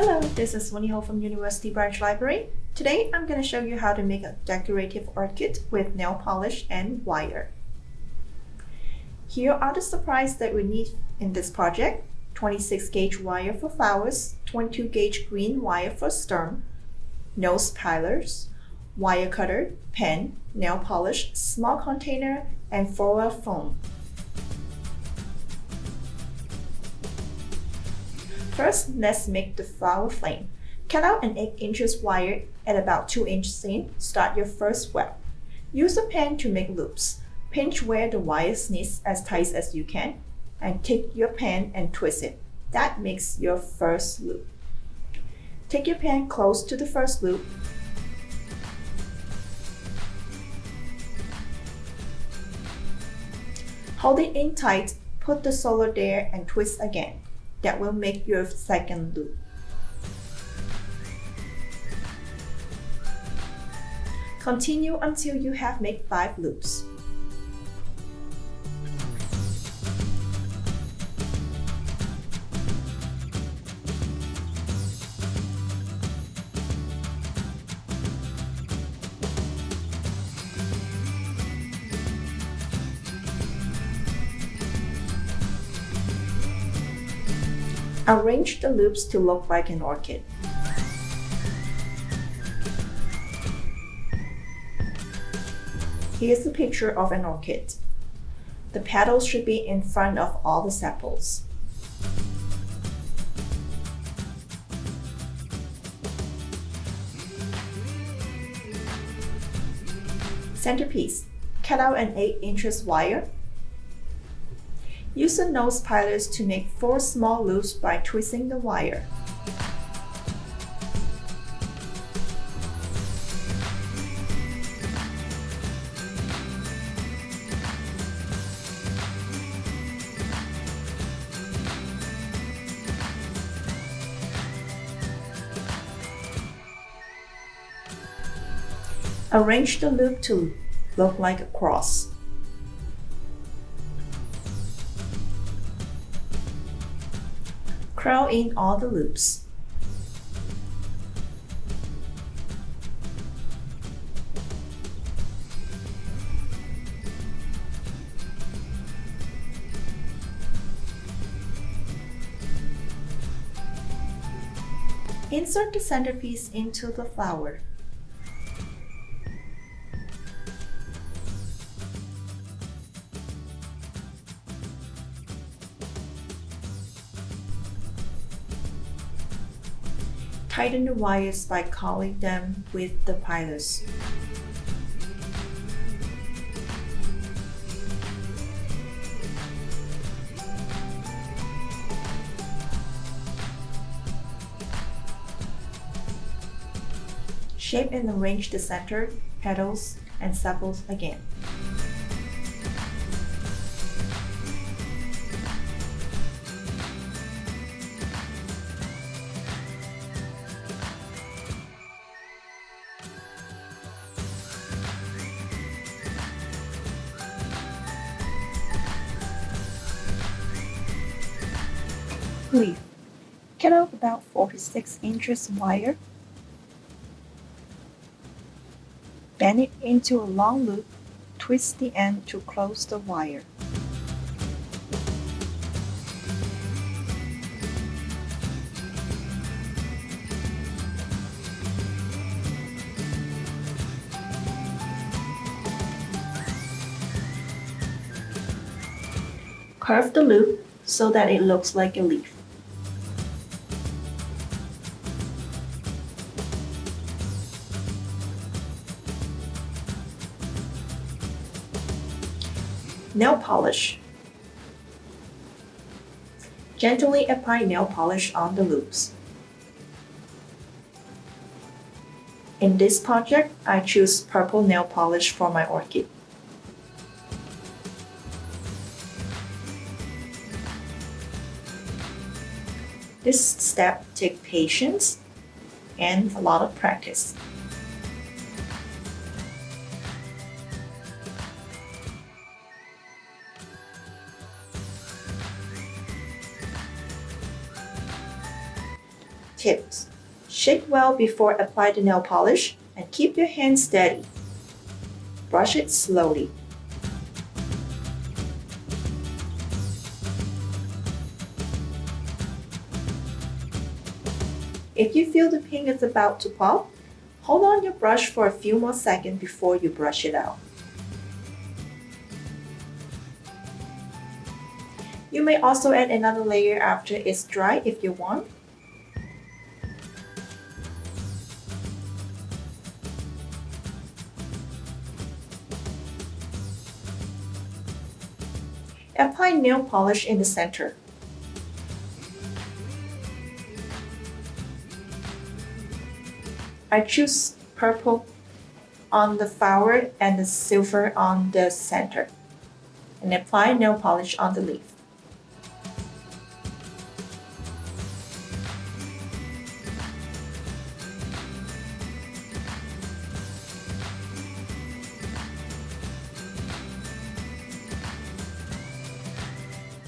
Hello, this is Winnie Ho from University Branch Library. Today I'm going to show you how to make a decorative orchid with nail polish and wire. Here are the supplies that we need in this project: 26 gauge wire for flowers, 22 gauge green wire for stem, nose pilers, wire cutter, pen, nail polish, small container, and foil foam. First, let's make the flower frame. Cut out an 8 inches wire at about 2 inches in. Start your first web. Use a pen to make loops. Pinch where the wire sneaks as tight as you can, and take your pen and twist it. That makes your first loop. Take your pen close to the first loop. Hold it in tight, put the solo there and twist again. That will make your second loop. Continue until you have made 5 loops. Arrange the loops to look like an orchid. Here's a picture of an orchid. The petals should be in front of all the sepals. Centerpiece. Cut out an 8 inches wire. Use the nose pilers to make 4 small loops by twisting the wire. Arrange the loop to look like a cross. Curl in all the loops. Insert the centerpiece into the flower. Tighten the wires by coiling them with the pilers. Shape and arrange the center, petals, and sepals again. Leaf. Cut out about 46 inches wire. Bend it into a long loop. Twist the end to close the wire. Curve the loop so that it looks like a leaf. Nail polish. Gently apply nail polish on the loops. In this project, I choose purple nail polish for my orchid. This step takes patience and a lot of practice. Tips: shake well before apply the nail polish and keep your hand steady. Brush it slowly. If you feel the paint is about to pop, hold on your brush for a few more seconds before you brush it out. You may also add another layer after it's dry if you want. Apply nail polish in the center. I choose purple on the flower and the silver on the center, and apply nail polish on the leaf.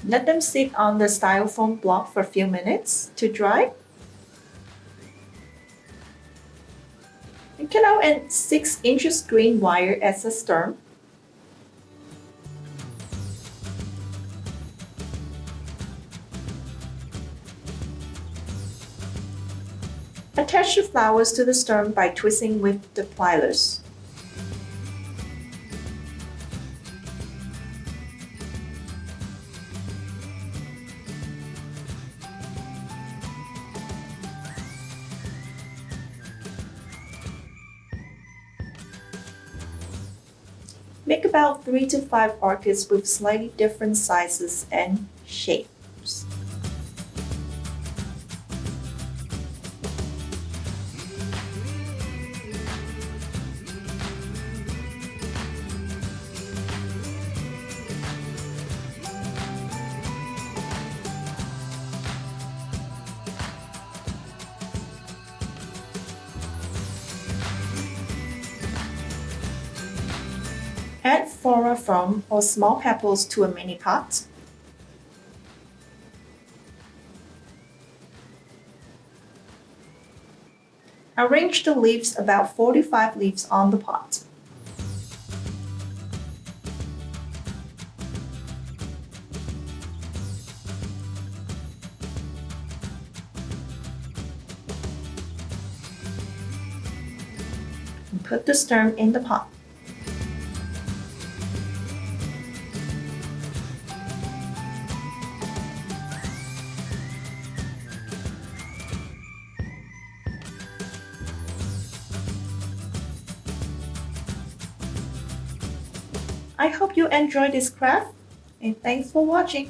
Let them sit on the styrofoam block for a few minutes to dry. And cut out a 6 inches green wire as a stem. Attach the flowers to the stem by twisting with the pliers. Make about 3 to 5 orchids with slightly different sizes and shapes. Add flora foam or small pebbles to a mini pot. Arrange the leaves about 45 leaves on the pot. And put the stem in the pot. I hope you enjoyed this craft, and thanks for watching.